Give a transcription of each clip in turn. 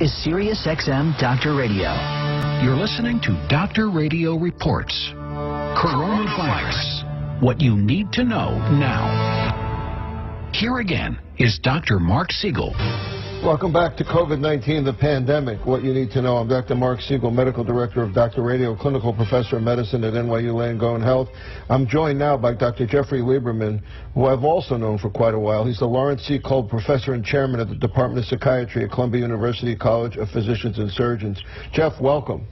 is Sirius XM Dr. Radio. You're listening to Dr. Radio Reports. Coronavirus. What you need to know now. Here again is Dr. Mark Siegel. Welcome back to COVID-19, the pandemic. What you need to know. I'm Dr. Mark Siegel, Medical Director of Dr. Radio, Clinical Professor of Medicine at NYU Langone Health. I'm joined now by Dr. Jeffrey Lieberman, who I've also known for quite a while. He's the Lawrence C. Kolb Professor and Chairman of the Department of Psychiatry at Columbia University College of Physicians and Surgeons. Jeff, welcome.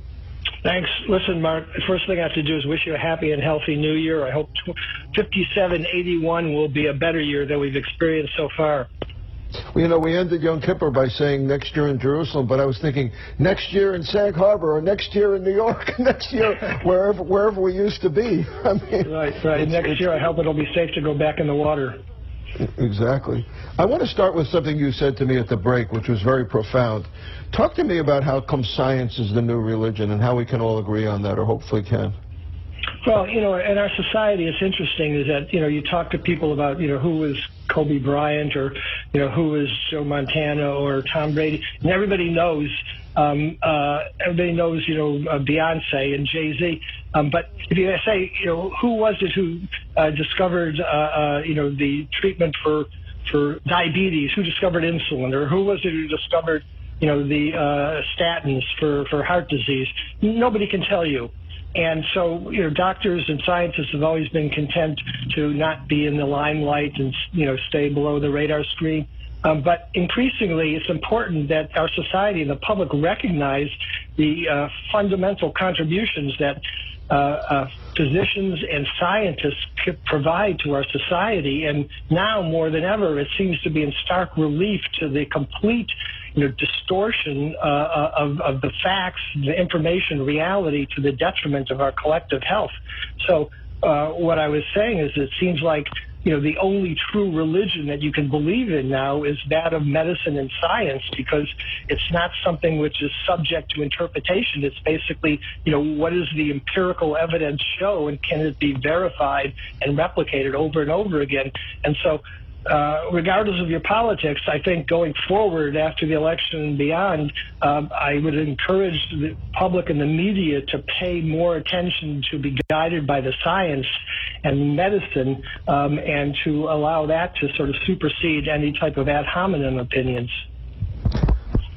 Thanks. Listen, Mark, the first thing I have to do is wish you a happy and healthy new year. I hope 5781 will be a better year than we've experienced so far. Well, you know, we ended Yom Kippur by saying next year in Jerusalem, but I was thinking next year in Sag Harbor, or next year in New York, next year wherever we used to be. I mean, right. Next year, I hope it'll be safe to go back in the water. Exactly. I want to start with something you said to me at the break, which was very profound. Talk to me about how come science is the new religion and how we can all agree on that, or hopefully can. Well, you know, in our society, it's interesting is that, you know, you talk to people about, you know, who was Kobe Bryant or, you know, who was Joe Montana or Tom Brady, and everybody knows, you know, Beyonce and Jay-Z. But if you say, you know, who was it who discovered, you know, the treatment for diabetes, who discovered insulin, or who was it who discovered, you know, the statins for heart disease? Nobody can tell you. And so, you know, doctors and scientists have always been content to not be in the limelight and, you know, stay below the radar screen. But increasingly, it's important that our society and the public recognize the fundamental contributions that physicians and scientists provide to our society. And now more than ever, it seems to be in stark relief to the complete, you know, distortion of the facts, the information, reality to the detriment of our collective health. So what I was saying is it seems like, you know, the only true religion that you can believe in now is that of medicine and science, because it's not something which is subject to interpretation. It's basically, you know, what does the empirical evidence show, and can it be verified and replicated over and over again? And so, regardless of your politics, I think going forward after the election and beyond, I would encourage the public and the media to pay more attention to be guided by the science and medicine, and to allow that to sort of supersede any type of ad hominem opinions.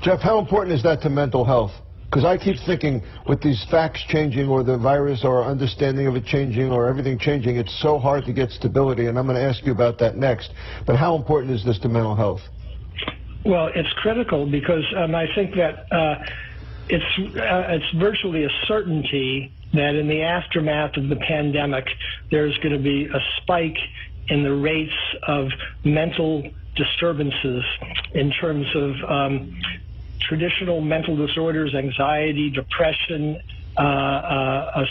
Jeff, how important is that to mental health? Because I keep thinking with these facts changing, or the virus, or our understanding of it changing, or everything changing, it's so hard to get stability, and I'm going to ask you about that next. But how important is this to mental health? Well, it's critical because I think that it's virtually a certainty that in the aftermath of the pandemic, there's going to be a spike in the rates of mental disturbances in terms of traditional mental disorders, anxiety, depression,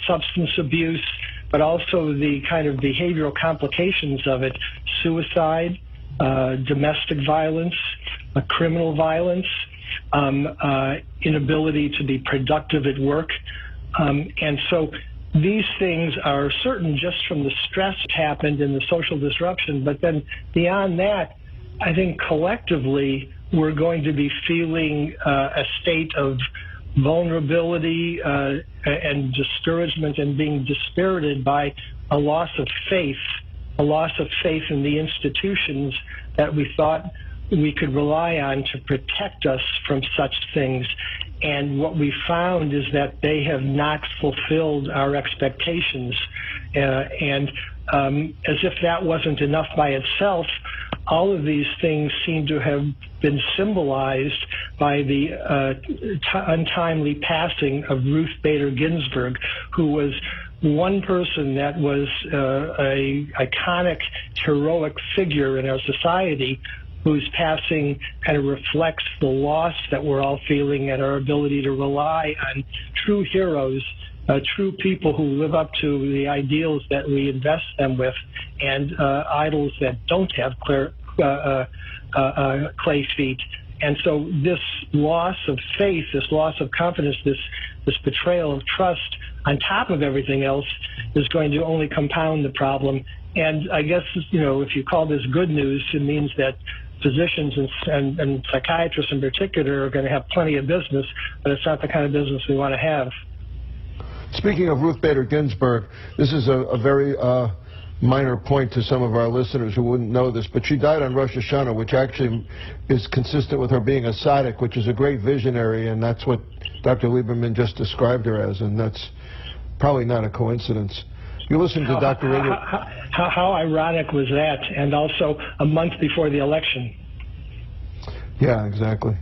substance abuse, but also the kind of behavioral complications of it: suicide, domestic violence, criminal violence, inability to be productive at work. And so these things are certain just from the stress that happened and the social disruption. But then beyond that, I think collectively we're going to be feeling a state of vulnerability and discouragement, and being dispirited by a loss of faith in the institutions that we thought we could rely on to protect us from such things. And what we found is that they have not fulfilled our expectations. And as if that wasn't enough by itself, all of these things seem to have been symbolized by the untimely passing of Ruth Bader Ginsburg, who was one person that was a iconic, heroic figure in our society, whose passing kind of reflects the loss that we're all feeling and our ability to rely on true heroes, true people who live up to the ideals that we invest them with, and idols that don't have clay feet. And so this loss of faith, this loss of confidence, this betrayal of trust on top of everything else is going to only compound the problem. And I guess, you know, if you call this good news, it means that physicians and psychiatrists in particular are going to have plenty of business, but it's not the kind of business we want to have. Speaking of Ruth Bader Ginsburg, this is a very minor point to some of our listeners who wouldn't know this, but she died on Rosh Hashanah, which actually is consistent with her being a tzaddik, which is a great visionary, and that's what Dr. Lieberman just described her as, and that's probably not a coincidence. You listen to Dr. Radio. How ironic was that, and also a month before the election. Yeah, exactly.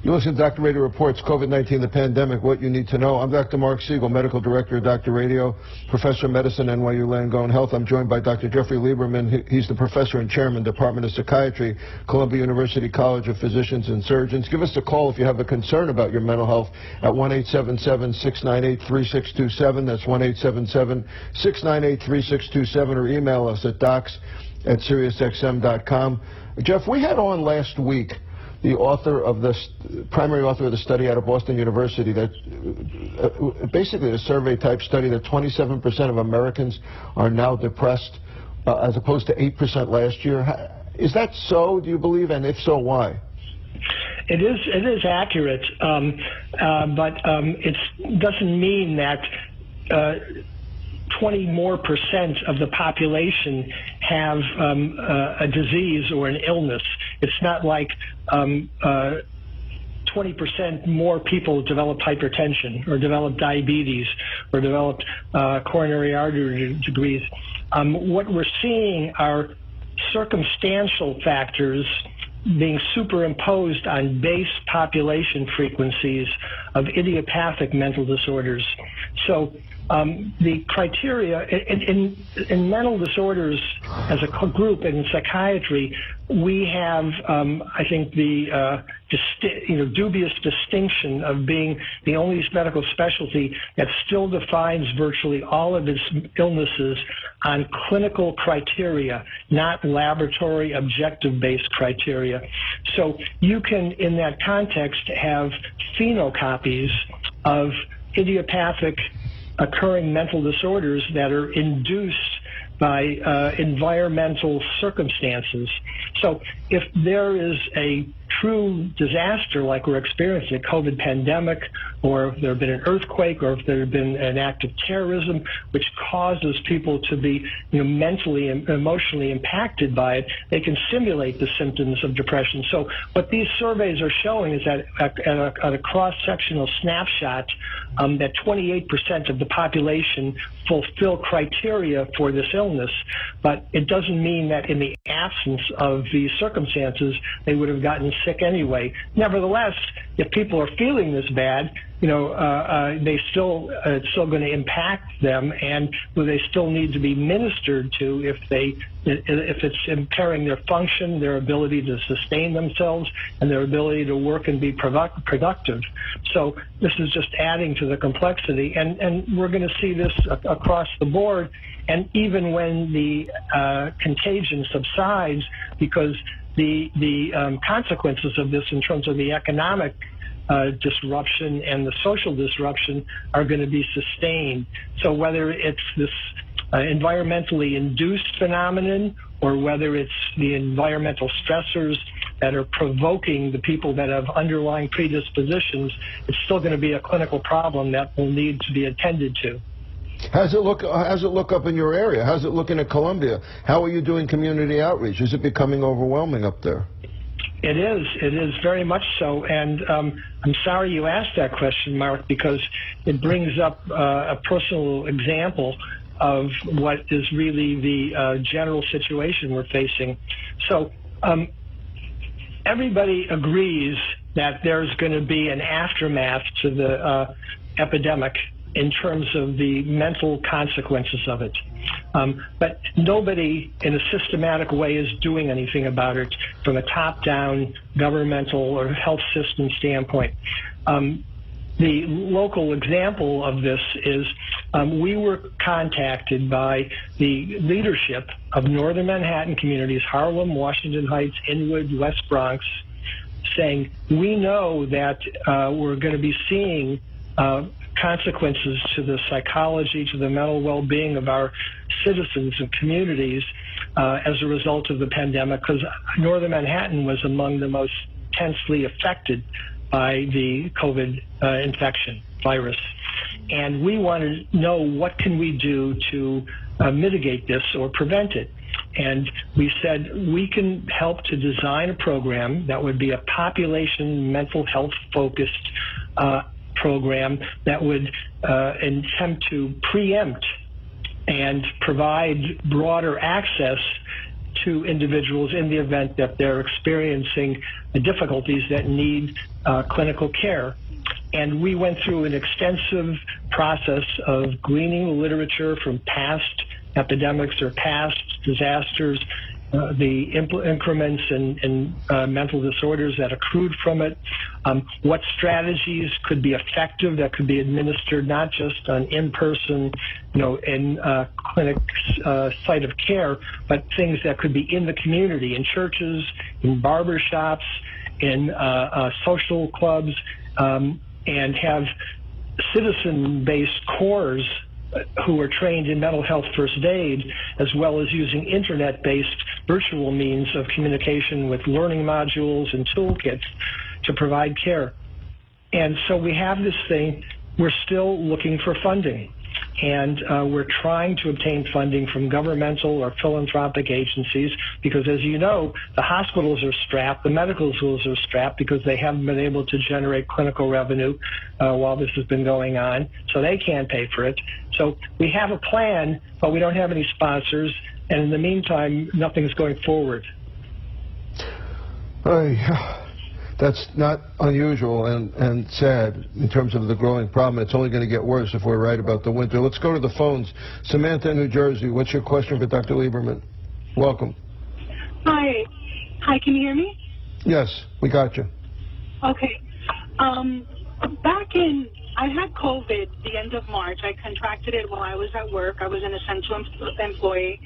You listen to Dr. Radio Reports, COVID-19, the pandemic, what you need to know. I'm Dr. Mark Siegel, Medical Director of Dr. Radio, Professor of Medicine, NYU Langone Health. I'm joined by Dr. Jeffrey Lieberman. He's the Professor and Chairman, Department of Psychiatry, Columbia University College of Physicians and Surgeons. Give us a call if you have a concern about your mental health at 1-877-698-3627. That's 1-877-698-3627, or email us at docs@SiriusXM.com. Jeff, we had on last week the author of this, primary author of the study out of Boston University, that basically a survey type study that 27% of Americans are now depressed, as opposed to 8% last year. Is that so, do you believe, and if so, why? It is accurate, but it doesn't mean that 20 more % of the population have a disease or an illness. It's not like 20% more people developed hypertension or developed diabetes or developed coronary artery disease. What we're seeing are circumstantial factors being superimposed on base population frequencies of idiopathic mental disorders. So the criteria in mental disorders as a group and in psychiatry, we have, I think, the dubious distinction of being the only medical specialty that still defines virtually all of its illnesses on clinical criteria, not laboratory objective-based criteria. So you can, in that context, have phenocopies of idiopathic occurring mental disorders that are induced by environmental circumstances. So if there is a true disaster like we're experiencing, a COVID pandemic, or if there had been an earthquake, or if there had been an act of terrorism which causes people to be mentally and emotionally impacted by it, they can simulate the symptoms of depression. So what these surveys are showing is that at a cross-sectional snapshot, that 28% of the population fulfill criteria for this illness, but it doesn't mean that in the absence of these circumstances they would have gotten sick anyway. Nevertheless, if people are feeling this bad, it's still going to impact them, and they still need to be ministered to if it's impairing their function, their ability to sustain themselves, and their ability to work and be productive. So this is just adding to the complexity, and we're going to see this across the board. And even when the contagion subsides, because the consequences of this in terms of the economic disruption and the social disruption are going to be sustained. So whether it's this environmentally induced phenomenon, or whether it's the environmental stressors that are provoking the people that have underlying predispositions, it's still going to be a clinical problem that will need to be attended to. How's it look up in your area? How's it looking at Columbia? How are you doing community outreach? Is it becoming overwhelming up there? It is very much so, and I'm sorry you asked that question, Mark, because it brings up a personal example of what is really the general situation we're facing. So everybody agrees that there's going to be an aftermath to the epidemic in terms of the mental consequences of it. But nobody in a systematic way is doing anything about it from a top-down governmental or health system standpoint. The local example of this is we were contacted by the leadership of Northern Manhattan communities, Harlem, Washington Heights, Inwood, West Bronx, saying, we know that we're going to be seeing consequences to the psychology, to the mental well-being of our citizens and communities as a result of the pandemic, because northern Manhattan was among the most intensely affected by the COVID infection virus. And we want to know what can we do to mitigate this or prevent it. And we said we can help to design a program that would be a population mental health focused program that would attempt to preempt and provide broader access to individuals in the event that they're experiencing difficulties that need clinical care. And we went through an extensive process of gleaning literature from past epidemics or past disasters, the increments in mental disorders that accrued from it, what strategies could be effective that could be administered not just on in-person, in clinic site of care, but things that could be in the community, in churches, in barber shops, in social clubs, and have citizen-based corps who are trained in mental health first aid, as well as using internet-based virtual means of communication with learning modules and toolkits to provide care. And so we have this thing. We're still looking for funding. And we're trying to obtain funding from governmental or philanthropic agencies because, as you know, the hospitals are strapped, the medical schools are strapped because they haven't been able to generate clinical revenue while this has been going on, so they can't pay for it. So we have a plan, but we don't have any sponsors, and in the meantime, nothing's going forward. That's not unusual and sad in terms of the growing problem. It's only going to get worse if we're right about the winter. Let's go to the phones. Samantha in New Jersey, what's your question for Dr. Lieberman? Welcome. Hi. Hi, can you hear me? Yes, we got you. Okay. I had COVID the end of March. I contracted it while I was at work. I was an essential employee.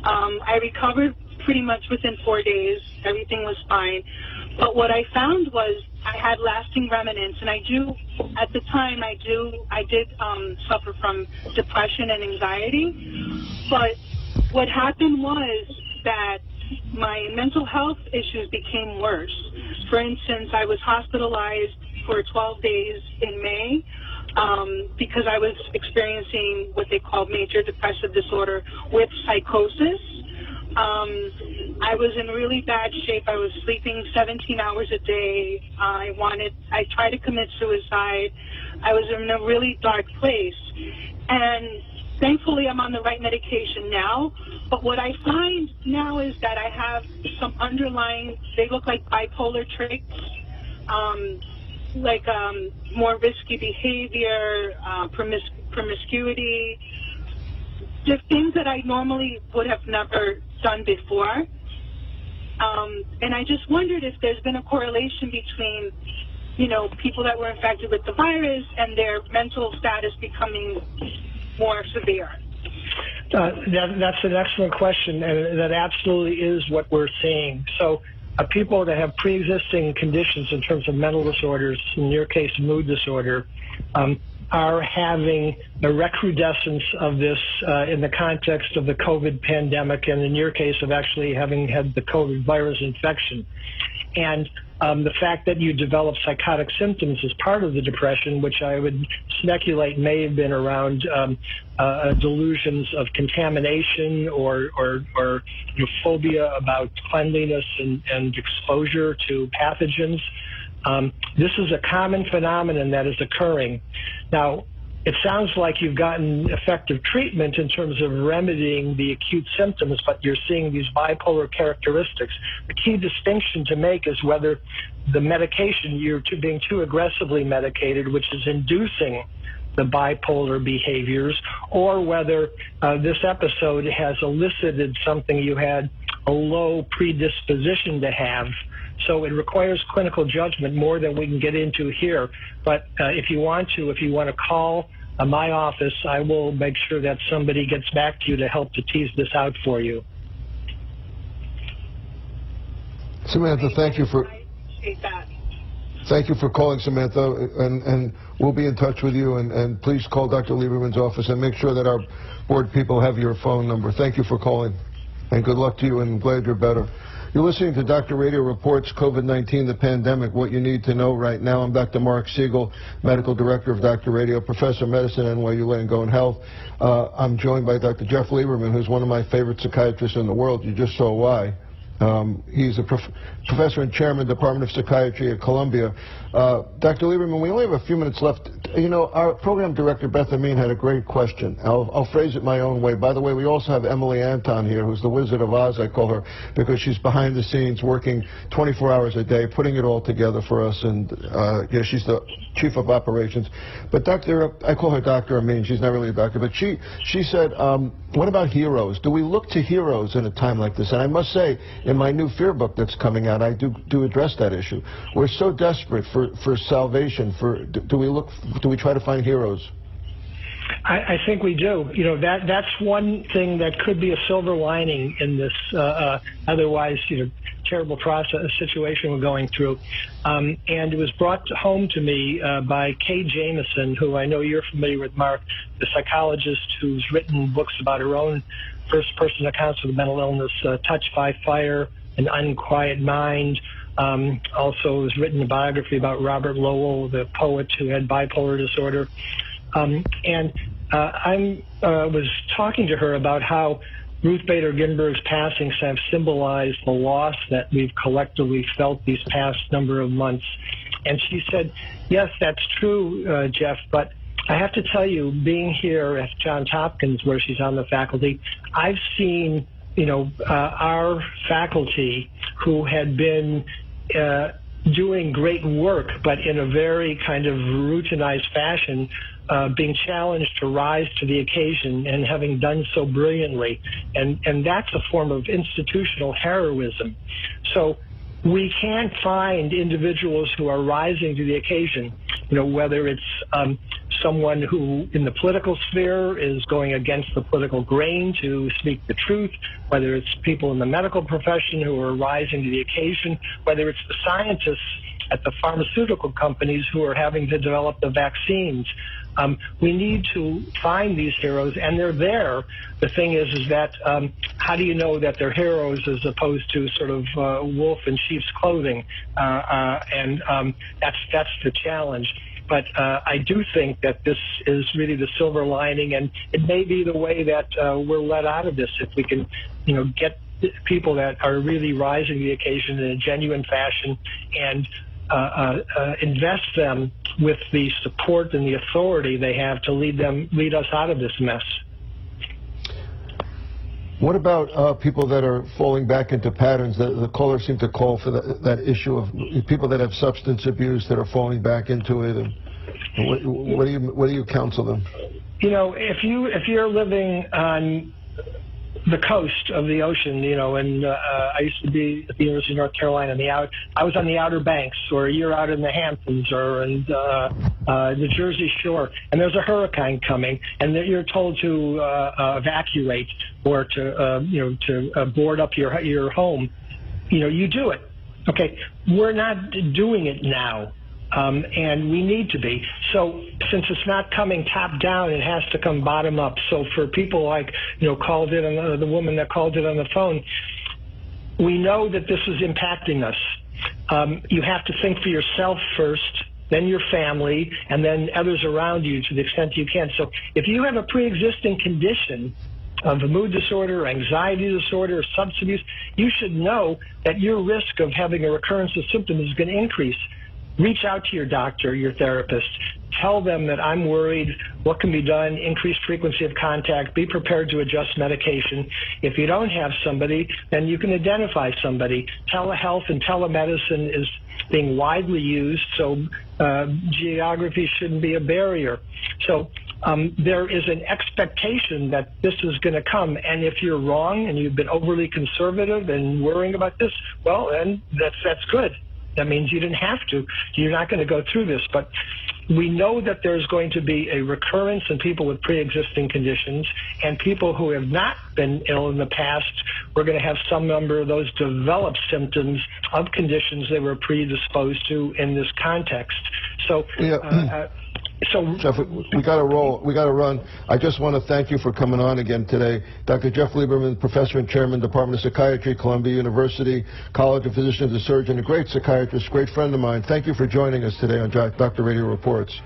I recovered pretty much within 4 days. Everything was fine. But what I found was I had lasting remnants, and at the time I did suffer from depression and anxiety. But what happened was that my mental health issues became worse. For instance, I was hospitalized for 12 days in May because I was experiencing what they call major depressive disorder with psychosis. I was in really bad shape. I was sleeping 17 hours a day. I tried to commit suicide. I was in a really dark place. And thankfully, I'm on the right medication now. But what I find now is that I have some underlying, they look like bipolar traits, like more risky behavior, promiscuity, just things that I normally would have never done before. And I just wondered if there's been a correlation between, people that were infected with the virus and their mental status becoming more severe. That's an excellent question, and that absolutely is what we're seeing. So people that have pre-existing conditions in terms of mental disorders, in your case mood disorder, are having a recrudescence of this in the context of the COVID pandemic, and in your case of actually having had the COVID virus infection. And the fact that you develop psychotic symptoms is part of the depression, which I would speculate may have been around delusions of contamination or phobia about cleanliness and exposure to pathogens. This is a common phenomenon that is occurring. Now, it sounds like you've gotten effective treatment in terms of remedying the acute symptoms, but you're seeing these bipolar characteristics. The key distinction to make is whether the medication, you're being too aggressively medicated, which is inducing the bipolar behaviors, or whether this episode has elicited something you had a low predisposition to have. So it requires clinical judgment more than we can get into here. But if you want to call my office, I will make sure that somebody gets back to you to help to tease this out for you. Samantha, thank you for calling, Samantha, and we'll be in touch with you. And please call Dr. Lieberman's office and make sure that our board people have your phone number. Thank you for calling. And good luck to you, and I'm glad you're better. You're listening to Dr. Radio Reports, COVID-19, the pandemic, what you need to know right now. I'm Dr. Mark Siegel, Medical Director of Dr. Radio, Professor of Medicine at NYU Langone Health. I'm joined by Dr. Jeff Lieberman, who's one of my favorite psychiatrists in the world. You just saw why. He's a professor and chairman of the Department of Psychiatry at Columbia. Dr. Lieberman, we only have a few minutes left. You know, our program director, Beth Amin, had a great question. I'll phrase it my own way. By the way, we also have Emily Anton here, who's the Wizard of Oz, I call her, because she's behind the scenes working 24 hours a day, putting it all together for us. And yeah, she's the chief of operations. But I call her Dr. Amin. She's not really a doctor. But she said, what about heroes? Do we look to heroes in a time like this? And I must say, in my new fear book that's coming out, I do address that issue. We're so desperate for salvation. Do we try to find heroes? I think we do. You know, that's one thing that could be a silver lining in this otherwise, terrible situation we're going through. And it was brought home to me by Kay Jamison, who I know you're familiar with, Mark, the psychologist who's written books about her own first-person accounts of mental illness, Touched by Fire, An Unquiet Mind. Also has written a biography about Robert Lowell, the poet who had bipolar disorder. And I was talking to her about how Ruth Bader Ginsburg's passing have symbolized the loss that we've collectively felt these past number of months. And she said, yes, that's true, Jeff, but I have to tell you, being here at Johns Hopkins, where she's on the faculty, I've seen, our faculty who had been doing great work, but in a very kind of routinized fashion, being challenged to rise to the occasion and having done so brilliantly. And that's a form of institutional heroism. So we can find individuals who are rising to the occasion, whether it's someone who in the political sphere is going against the political grain to speak the truth, whether it's people in the medical profession who are rising to the occasion, whether it's the scientists at the pharmaceutical companies who are having to develop the vaccines. We need to find these heroes, and they're there. The thing is that how do you know that they're heroes as opposed to sort of wolf in sheep's clothing? And that's the challenge. But I do think that this is really the silver lining, and it may be the way that we're let out of this if we can, get people that are really rising to the occasion in a genuine fashion and invest them with the support and the authority they have to lead us out of this mess. What about people that are falling back into patterns? The caller seemed to call for that issue of people that have substance abuse that are falling back into it. And what do you counsel them? If you're living on the coast of the ocean, and I used to be at the University of North Carolina. I was on the Outer Banks, or you're out in the Hamptons, or in the Jersey Shore, and there's a hurricane coming, and you're told to evacuate or to board up your home. You do it. Okay, we're not doing it now. And we need to be. So since it's not coming top down, it has to come bottom up. So for people like, called in, the woman that called in on the phone, we know that this is impacting us. You have to think for yourself first, then your family, and then others around you to the extent you can. So if you have a pre-existing condition of a mood disorder, anxiety disorder, or substance abuse, you should know that your risk of having a recurrence of symptoms is going to increase. Reach out to your doctor, your therapist. Tell them that I'm worried, what can be done, increased frequency of contact, be prepared to adjust medication. If you don't have somebody, then you can identify somebody. Telehealth and telemedicine is being widely used, so geography shouldn't be a barrier. So there is an expectation that this is going to come, and if you're wrong and you've been overly conservative and worrying about this, well, then that's good. That means you didn't have to. You're not going to go through this. But we know that there's going to be a recurrence in people with pre-existing conditions, and people who have not been ill in the past, we're going to have some number of those develop symptoms of conditions they were predisposed to in this context. So So, Jeff, we got to roll. We got to run. I just want to thank you for coming on again today. Dr. Jeff Lieberman, Professor and Chairman, Department of Psychiatry, Columbia University, College of Physicians and Surgeons, a great psychiatrist, great friend of mine. Thank you for joining us today on Dr. Radio Reports.